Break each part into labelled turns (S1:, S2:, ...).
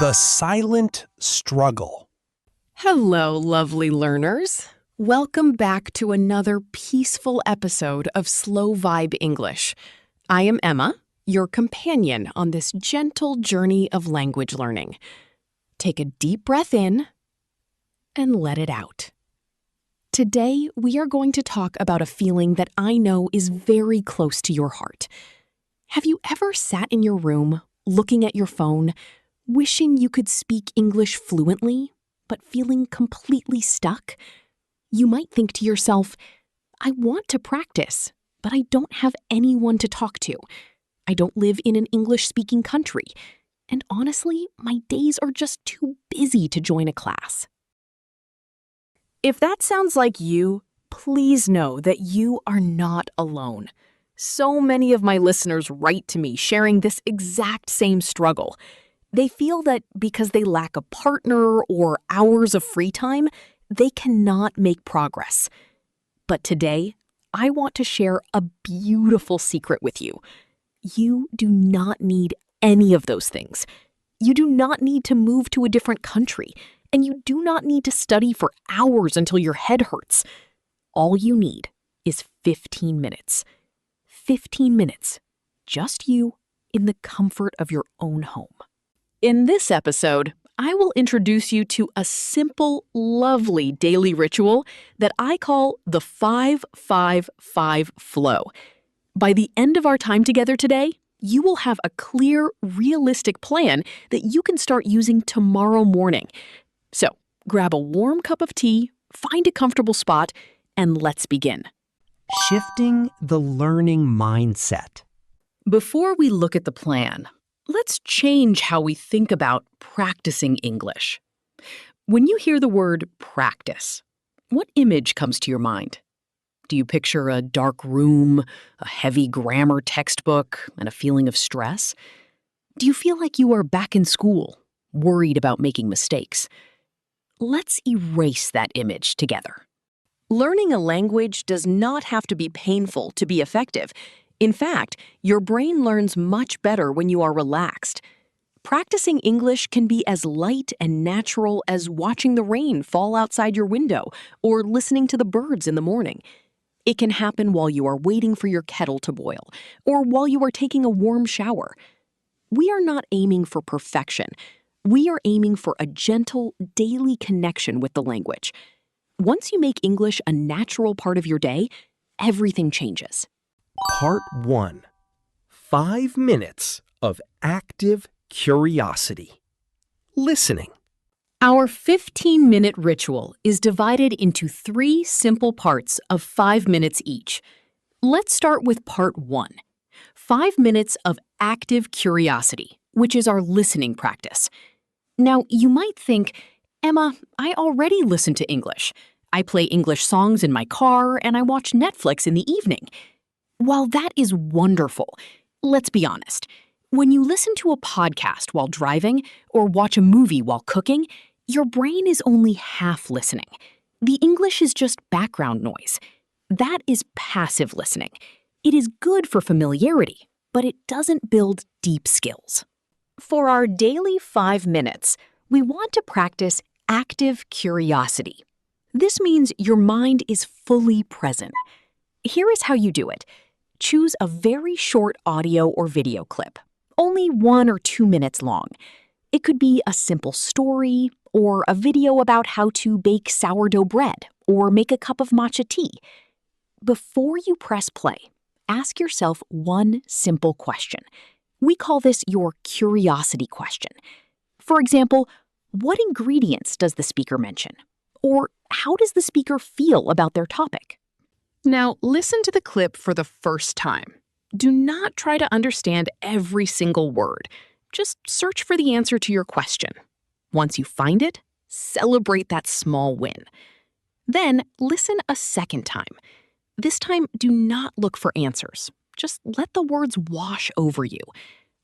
S1: The silent struggle.
S2: Hello, lovely learners. Welcome back to another peaceful episode of SlowVibe English. I am Emma, your companion on this gentle journey of language learning. Take a deep breath in and let it out. Today, we are going to talk about a feeling that I know is very close to your heart. Have you ever sat in your room, looking at your phone, wishing you could speak English fluently, but feeling completely stuck? You might think to yourself, I want to practice, but I don't have anyone to talk to. I don't live in an English-speaking country, and honestly, my days are just too busy to join a class. If that sounds like you, please know that you are not alone. So many of my listeners write to me sharing this exact same struggle. They feel that because they lack a partner or hours of free time, they cannot make progress. But today, I want to share a beautiful secret with you. You do not need any of those things. You do not need to move to a different country, and you do not need to study for hours until your head hurts. All you need is 15 minutes. 15 minutes. Just you in the comfort of your own home. In this episode, I will introduce you to a simple, lovely daily ritual that I call the 5-5-5 flow. By the end of our time together today, you will have a clear, realistic plan that you can start using tomorrow morning. So, grab a warm cup of tea, find a comfortable spot, and let's begin.
S1: Shifting the learning mindset.
S2: Before we look at the plan, let's change how we think about practicing English. When you hear the word practice, what image comes to your mind? Do you picture a dark room, a heavy grammar textbook, and a feeling of stress? Do you feel like you are back in school, worried about making mistakes? Let's erase that image together. Learning a language does not have to be painful to be effective. In fact, your brain learns much better when you are relaxed. Practicing English can be as light and natural as watching the rain fall outside your window or listening to the birds in the morning. It can happen while you are waiting for your kettle to boil or while you are taking a warm shower. We are not aiming for perfection. We are aiming for a gentle, daily connection with the language. Once you make English a natural part of your day, everything changes.
S1: Part 1. 5 minutes of active curiosity. Listening.
S2: Our 15-minute ritual is divided into 3 simple parts of 5 minutes each. Let's start with part 1. 5 minutes of active curiosity, which is our listening practice. Now, you might think, Emma, I already listen to English. I play English songs in my car and I watch Netflix in the evening. While that is wonderful, let's be honest. When you listen to a podcast while driving or watch a movie while cooking, your brain is only half listening. The English is just background noise. That is passive listening. It is good for familiarity, but it doesn't build deep skills. For our daily 5 minutes, we want to practice active curiosity. This means your mind is fully present. Here is how you do it. Choose a very short audio or video clip, only 1 or 2 minutes long. It could be a simple story or a video about how to bake sourdough bread or make a cup of matcha tea. Before you press play, ask yourself one simple question. We call this your curiosity question. For example, what ingredients does the speaker mention? Or how does the speaker feel about their topic? Now, listen to the clip for the first time. Do not try to understand every single word. Just search for the answer to your question. Once you find it, celebrate that small win. Then listen a second time. This time, do not look for answers. Just let the words wash over you.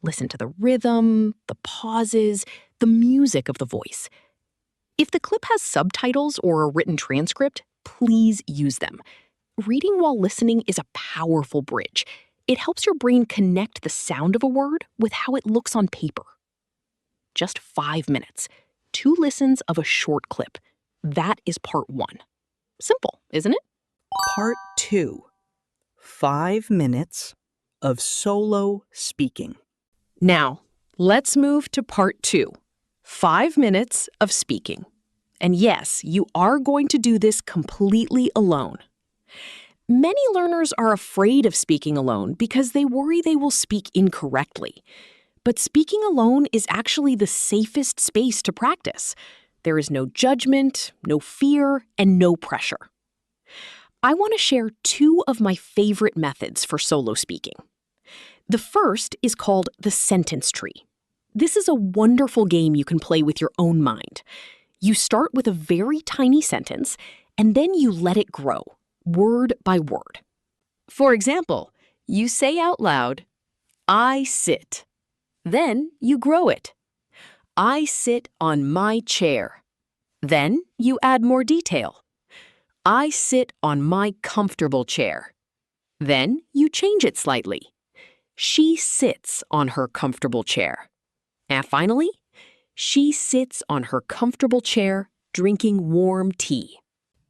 S2: Listen to the rhythm, the pauses, the music of the voice. If the clip has subtitles or a written transcript, please use them. Reading while listening is a powerful bridge. It helps your brain connect the sound of a word with how it looks on paper. just 5 minutes. 2 listens of a short clip. That is part 1. Simple, isn't it?
S3: Part 2. 5 minutes of solo speaking.
S2: Now, let's move to part 2. 5 minutes of speaking. And yes, you are going to do this completely alone. Many learners are afraid of speaking alone because they worry they will speak incorrectly. But speaking alone is actually the safest space to practice. There is no judgment, no fear, and no pressure. I want to share 2 of my favorite methods for solo speaking. The first is called the sentence tree. This is a wonderful game you can play with your own mind. You start with a very tiny sentence, and then you let it grow, word by word. For example, you say out loud, "I sit." Then you grow it. "I sit on my chair." Then you add more detail. "I sit on my comfortable chair." Then you change it slightly. "She sits on her comfortable chair." And finally, "She sits on her comfortable chair drinking warm tea."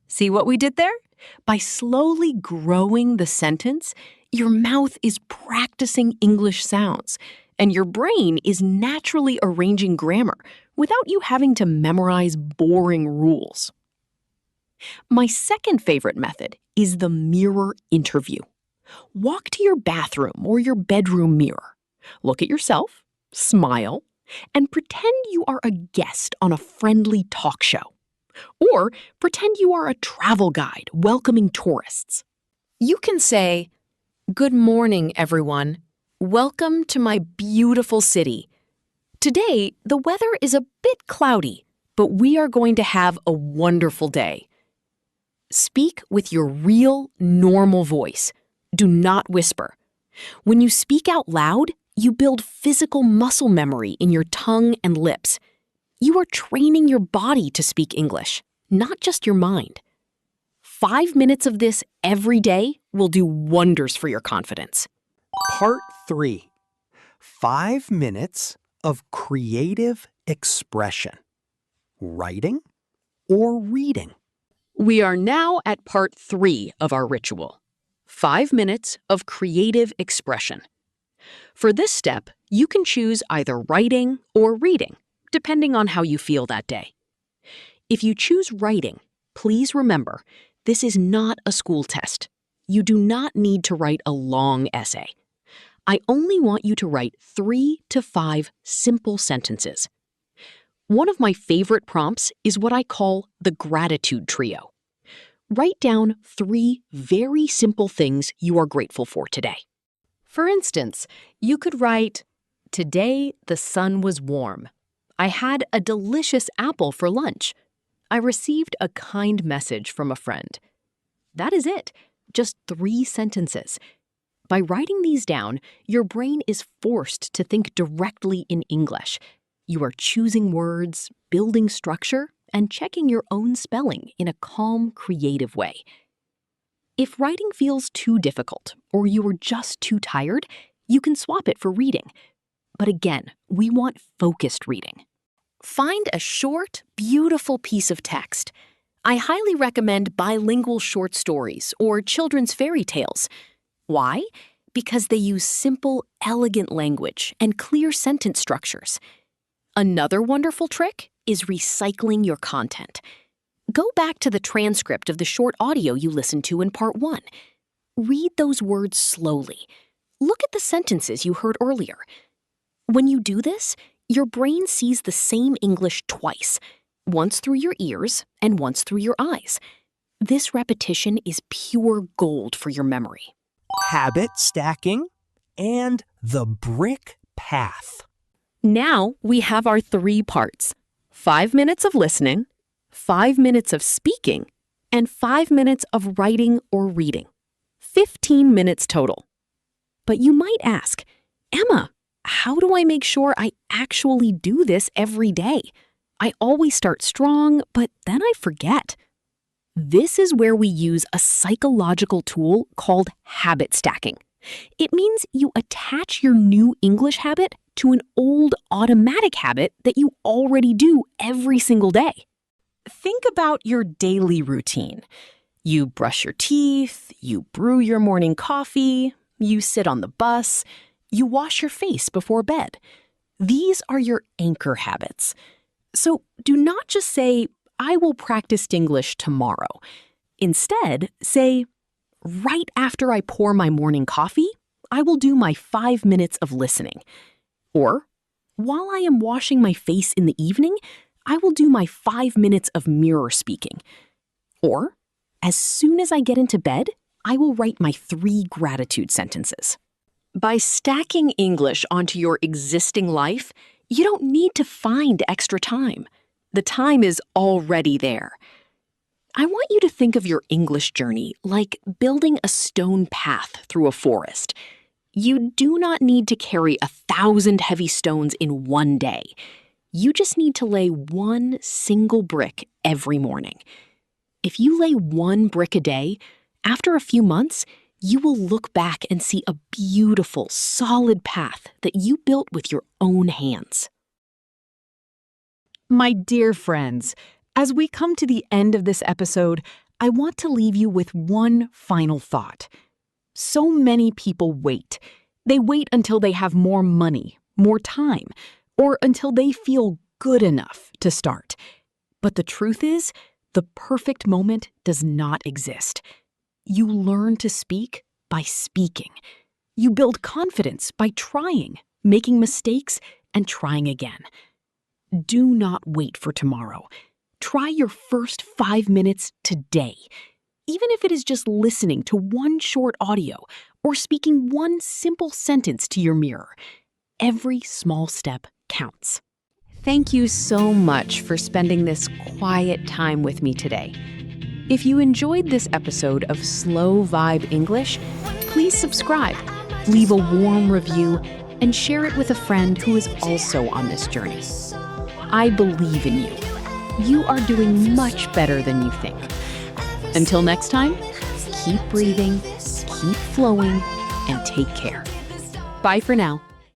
S2: See what we did there? By slowly growing the sentence, your mouth is practicing English sounds, and your brain is naturally arranging grammar without you having to memorize boring rules. My second favorite method is the mirror interview. Walk to your bathroom or your bedroom mirror. Look at yourself, smile, and pretend you are a guest on a friendly talk show. Or pretend you are a travel guide welcoming tourists. You can say, "Good morning, everyone. Welcome to my beautiful city. Today, the weather is a bit cloudy, but we are going to have a wonderful day." Speak with your real, normal voice. Do not whisper. When you speak out loud, you build physical muscle memory in your tongue and lips. You are training your body to speak English, not just your mind. 5 minutes of this every day will do wonders for your confidence.
S1: Part 3. 5 minutes of creative expression. Writing or reading?
S2: We are now at part 3 of our ritual. 5 minutes of creative expression. For this step, you can choose either writing or reading, depending on how you feel that day. If you choose writing, please remember, this is not a school test. You do not need to write a long essay. I only want you to write 3 to 5 simple sentences. One of my favorite prompts is what I call the gratitude trio. Write down 3 very simple things you are grateful for today. For instance, you could write, "Today the sun was warm. I had a delicious apple for lunch. I received a kind message from a friend." That is it, just 3 sentences. By writing these down, your brain is forced to think directly in English. You are choosing words, building structure, and checking your own spelling in a calm, creative way. If writing feels too difficult or you are just too tired, you can swap it for reading. But again, we want focused reading. Find a short, beautiful piece of text. I highly recommend bilingual short stories or children's fairy tales. Why? Because they use simple, elegant language and clear sentence structures. Another wonderful trick is recycling your content. Go back to the transcript of the short audio you listened to in part 1. Read those words slowly. Look at the sentences you heard earlier. When you do this, your brain sees the same English twice, once through your ears and once through your eyes. This repetition is pure gold for your memory.
S1: Habit stacking and the brick path.
S2: Now we have our 3 parts: 5 minutes of listening, 5 minutes of speaking, and 5 minutes of writing or reading. 15 minutes total. But you might ask, "Emma, how do I make sure I actually do this every day? I always start strong, but then I forget." This is where we use a psychological tool called habit stacking. It means you attach your new English habit to an old automatic habit that you already do every single day. Think about your daily routine. You brush your teeth, you brew your morning coffee, you sit on the bus, you wash your face before bed. These are your anchor habits. So do not just say, I will practice English tomorrow. Instead, say, right after I pour my morning coffee, I will do my 5 minutes of listening. Or, while I am washing my face in the evening, I will do my 5 minutes of mirror speaking. Or, as soon as I get into bed, I will write my 3 gratitude sentences. By stacking English onto your existing life, you don't need to find extra time. The time is already there. I want you to think of your English journey like building a stone path through a forest. You do not need to carry 1,000 heavy stones in one day. You just need to lay one single brick every morning. If you lay one brick a day, after a few months, you will look back and see a beautiful, solid path that you built with your own hands. My dear friends, as we come to the end of this episode, I want to leave you with one final thought. So many people wait. They wait until they have more money, more time, or until they feel good enough to start. But the truth is, the perfect moment does not exist. You learn to speak by speaking. You build confidence by trying, making mistakes, and trying again. Do not wait for tomorrow. Try your first 5 minutes today. Even if it is just listening to one short audio or speaking one simple sentence to your mirror, every small step counts. Thank you so much for spending this quiet time with me today. If you enjoyed this episode of SlowVibe English, please subscribe, leave a warm review, and share it with a friend who is also on this journey. I believe in you. You are doing much better than you think. Until next time, keep breathing, keep flowing, and take care. Bye for now.